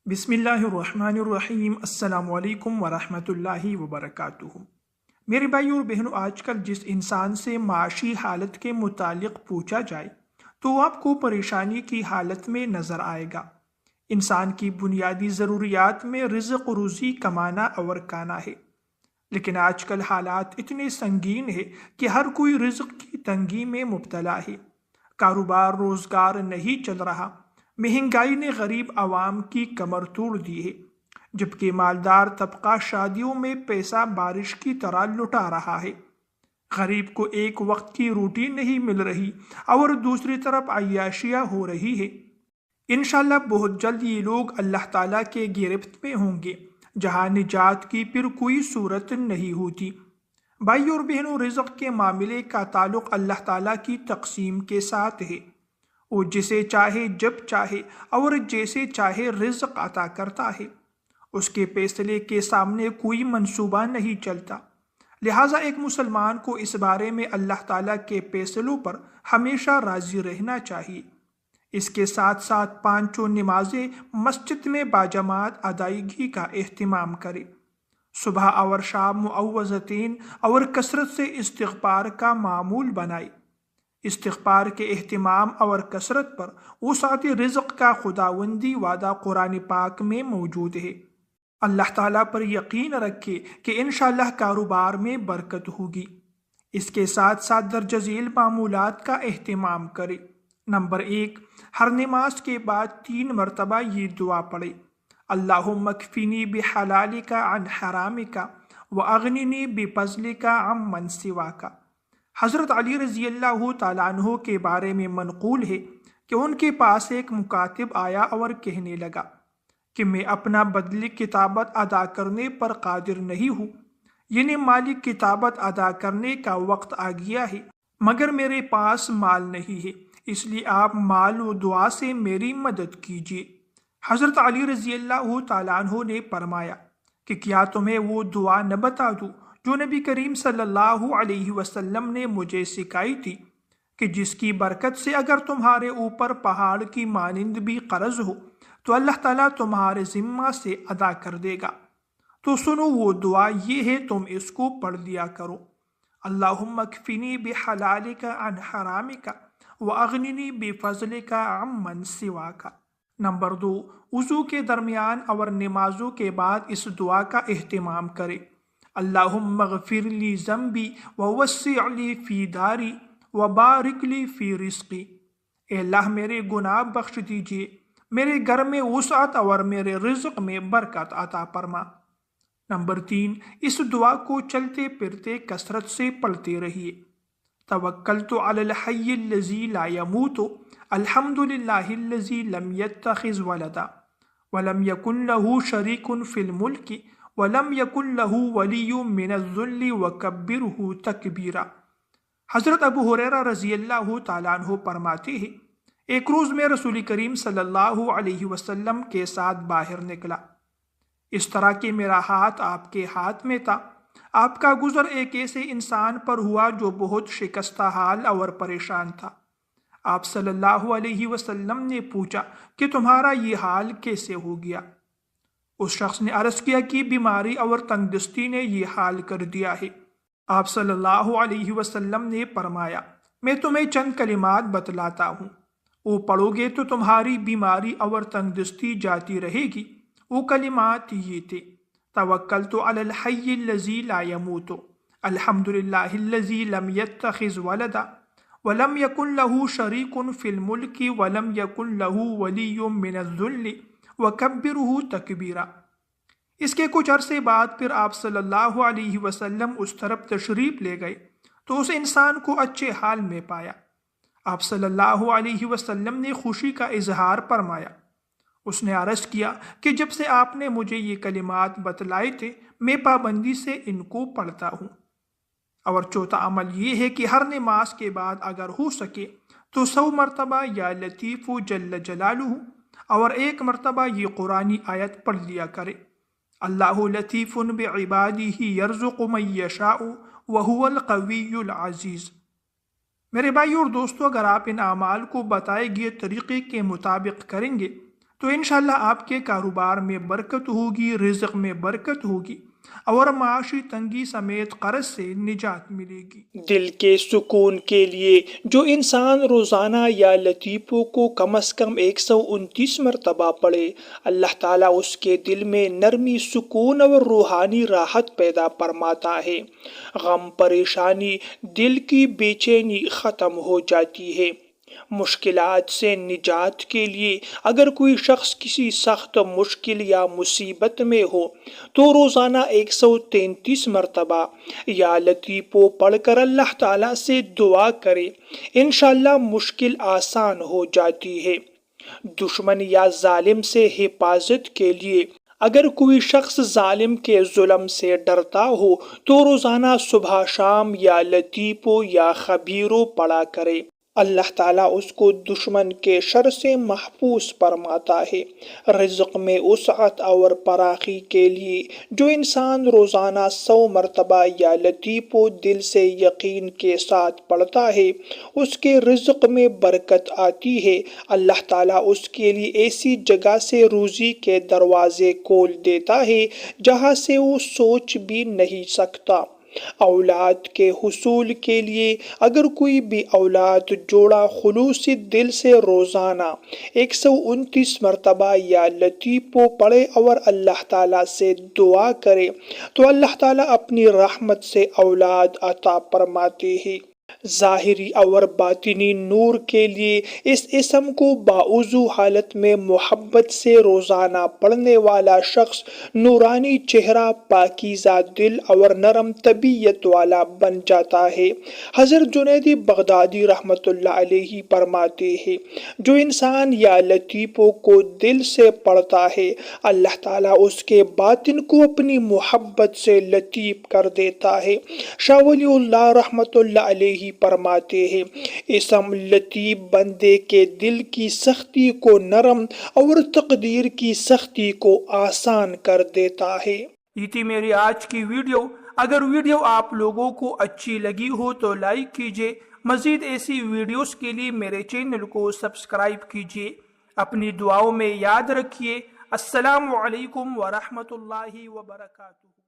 بسم اللہ الرحمن الرحیم۔ السلام علیکم ورحمۃ اللہ وبرکاتہ۔ میرے بھائی اور بہنوں، آج کل جس انسان سے معاشی حالت کے متعلق پوچھا جائے تو آپ کو پریشانی کی حالت میں نظر آئے گا۔ انسان کی بنیادی ضروریات میں رزق و روزی کمانا اور کھانا ہے، لیکن آج کل حالات اتنے سنگین ہیں کہ ہر کوئی رزق کی تنگی میں مبتلا ہے۔ کاروبار روزگار نہیں چل رہا، مہنگائی نے غریب عوام کی کمر توڑ دی ہے، جبکہ مالدار طبقہ شادیوں میں پیسہ بارش کی طرح لٹا رہا ہے۔ غریب کو ایک وقت کی روٹی نہیں مل رہی اور دوسری طرف عیاشیاں ہو رہی ہے۔ انشاءاللہ بہت جلد یہ لوگ اللہ تعالیٰ کے گرفت میں ہوں گے، جہاں نجات کی پھر کوئی صورت نہیں ہوتی۔ بھائی اور بہنوں، رزق کے معاملے کا تعلق اللہ تعالیٰ کی تقسیم کے ساتھ ہے۔ وہ جسے چاہے جب چاہے اور جیسے چاہے رزق عطا کرتا ہے۔ اس کے فیصلے کے سامنے کوئی منصوبہ نہیں چلتا، لہٰذا ایک مسلمان کو اس بارے میں اللہ تعالیٰ کے فیصلوں پر ہمیشہ راضی رہنا چاہیے۔ اس کے ساتھ ساتھ پانچوں نمازیں مسجد میں باجماعت ادائیگی کا اہتمام کرے، صبح اور شام معوذتین اور کثرت سے استغفار کا معمول بنائے۔ استغفار کے اہتمام اور کثرت پر وسعت رزق کا خداوندی وعدہ قرآن پاک میں موجود ہے۔ اللہ تعالیٰ پر یقین رکھے کہ انشاءاللہ کاروبار میں برکت ہوگی۔ اس کے ساتھ ساتھ درجہ ذیل معمولات کا اہتمام کرے۔ نمبر 1، ہر نماز کے بعد 3 مرتبہ یہ دعا پڑھے: اللہم اکفنی بحلالک عن حرامک واغننی بفضلک عمن سواک۔ حضرت علی رضی اللہ تعالیٰ عنہ کے بارے میں منقول ہے کہ ان کے پاس ایک مکاتب آیا اور کہنے لگا کہ میں اپنا بدلہ کتابت ادا کرنے پر قادر نہیں ہوں، یعنی مالی کتابت ادا کرنے کا وقت آ گیا ہے، مگر میرے پاس مال نہیں ہے، اس لیے آپ مال و دعا سے میری مدد کیجیے۔ حضرت علی رضی اللہ تعالیٰ عنہ نے فرمایا کہ کیا تمہیں وہ دعا نہ بتا دوں جو نبی کریم صلی اللہ علیہ وسلم نے مجھے سکھائی تھی، کہ جس کی برکت سے اگر تمہارے اوپر پہاڑ کی مانند بھی قرض ہو تو اللہ تعالیٰ تمہارے ذمہ سے ادا کر دے گا۔ تو سنو وہ دعا یہ ہے، تم اس کو پڑھ لیا کرو: اللہم اکفنی بحلالک عن حرامک واغننی بفضلک عمن سواک۔ نمبر 2، وضو کے درمیان اور نمازوں کے بعد اس دعا کا اہتمام کرے: اللہم اغفر لی ذنبی ووسع لی فی داری وبارک لی فی رزقی۔ اے اللہ میرے گناہ بخش دیجئے، میرے گھر میں وسعت اور میرے رزق میں برکت عطا فرما۔ نمبر 3، اس دعا کو چلتے پھرتے کثرت سے پڑھتے رہیے: توکلت علی الحی الذی لا یموت الحمد للہ الذی لم یتخذ ولدا ولم یکن لہ شریک فی الملک وَلَمْ يَكُنْ لَهُ وَلِيٌّ مِّنَ الذُّلِّ وَكَبِّرْهُ تَكْبِيرًا۔ حضرت ابو ہریرہ رضی اللہ تعالیٰ عنہ فرماتے ہیں، ایک روز میں رسول کریم صلی اللہ علیہ وسلم کے ساتھ باہر نکلا، اس طرح کہ میرا ہاتھ آپ کے ہاتھ میں تھا۔ آپ کا گزر ایک ایسے انسان پر ہوا جو بہت شکستہ حال اور پریشان تھا۔ آپ صلی اللہ علیہ وسلم نے پوچھا کہ تمہارا یہ حال کیسے ہو گیا؟ اس شخص نے عرض کیا کہ بیماری اور تنگ دستی نے یہ حال کر دیا ہے۔ آپ صلی اللہ علیہ وسلم نے فرمایا، میں تمہیں چند کلمات بتلاتا ہوں، وہ پڑھو گے تو تمہاری بیماری اور تنگ دستی جاتی رہے گی۔ وہ کلمات یہ تھے: توکلت علی الحی الذی لا یموت الحمد للہ الذی لم یتخذ ولدا ولم یکن لہ شریک فی الملک ولم یکن لہ ولی من الذل وَكَبِّرُهُ تَكْبِيرًا۔ اس کے کچھ عرصے بعد پھر آپ صلی اللہ علیہ وسلم اس طرف تشریف لے گئے تو اس انسان کو اچھے حال میں پایا۔ آپ صلی اللہ علیہ وسلم نے خوشی کا اظہار فرمایا۔ اس نے عرض کیا کہ جب سے آپ نے مجھے یہ کلمات بتلائے تھے میں پابندی سے ان کو پڑھتا ہوں۔ اور چوتھا عمل یہ ہے کہ ہر نماز کے بعد اگر ہو سکے تو 100 مرتبہ یا لطیف جل جلالہ اور 1 مرتبہ یہ قرآنی آیت پڑھ لیا کرے: اللہ لطیف بعبادہ یرزق من یشاء وہو القوی العزیز۔ میرے بھائی اور دوستو، اگر آپ ان اعمال کو بتائے گئے طریقے کے مطابق کریں گے تو انشاءاللہ آپ کے کاروبار میں برکت ہوگی، رزق میں برکت ہوگی اور معاشی تنگی سمیت قرض سے نجات ملے گی۔ دل کے سکون کے لیے جو انسان روزانہ یا لطیفوں کو کم از کم 129 مرتبہ پڑھے، اللہ تعالیٰ اس کے دل میں نرمی، سکون اور روحانی راحت پیدا فرماتا ہے۔ غم، پریشانی، دل کی بے چینی ختم ہو جاتی ہے۔ مشکلات سے نجات کے لیے اگر کوئی شخص کسی سخت مشکل یا مصیبت میں ہو تو روزانہ 133 مرتبہ یا لطیفوں پڑھ کر اللہ تعالیٰ سے دعا کرے، انشاءاللہ مشکل آسان ہو جاتی ہے۔ دشمن یا ظالم سے حفاظت کے لیے اگر کوئی شخص ظالم کے ظلم سے ڈرتا ہو تو روزانہ صبح شام یا لطیفوں یا خبیروں پڑھا کرے، اللہ تعالیٰ اس کو دشمن کے شر سے محفوظ فرماتا ہے۔ رزق میں وسعت اور فراخی کے لیے جو انسان روزانہ 100 مرتبہ یا لطیفوں دل سے یقین کے ساتھ پڑھتا ہے، اس کے رزق میں برکت آتی ہے۔ اللہ تعالیٰ اس کے لیے ایسی جگہ سے روزی کے دروازے کھول دیتا ہے جہاں سے وہ سوچ بھی نہیں سکتا۔ اولاد کے حصول کے لیے اگر کوئی بھی اولاد جوڑا خلوصی دل سے روزانہ 129 مرتبہ یا لطیفوں پڑھے اور اللہ تعالیٰ سے دعا کرے تو اللہ تعالیٰ اپنی رحمت سے اولاد عطا فرماتے ہیں۔ ظاہری اور باطنی نور کے لیے اس اسم کو باوضو حالت میں محبت سے روزانہ پڑھنے والا شخص نورانی چہرہ، پاکیزہ دل اور نرم طبیعت والا بن جاتا ہے۔ حضرت جنید بغدادی رحمت اللہ علیہ فرماتے ہیں، جو انسان یا لطیفوں کو دل سے پڑھتا ہے، اللہ تعالیٰ اس کے باطن کو اپنی محبت سے لطیف کر دیتا ہے۔ شاہ ولی اللہ رحمت اللہ علیہ فرماتے ہیں، اسم لطیف بندے کے دل کی سختی کو نرم اور تقدیر کی سختی کو آسان کر دیتا ہے۔ یہ تھی میری آج کی ویڈیو۔ اگر ویڈیو آپ لوگوں کو اچھی لگی ہو تو لائک کیجئے، مزید ایسی ویڈیوز کے لیے میرے چینل کو سبسکرائب کیجئے۔ اپنی دعاؤں میں یاد رکھیے۔ السلام علیکم ورحمۃ اللہ وبرکاتہ۔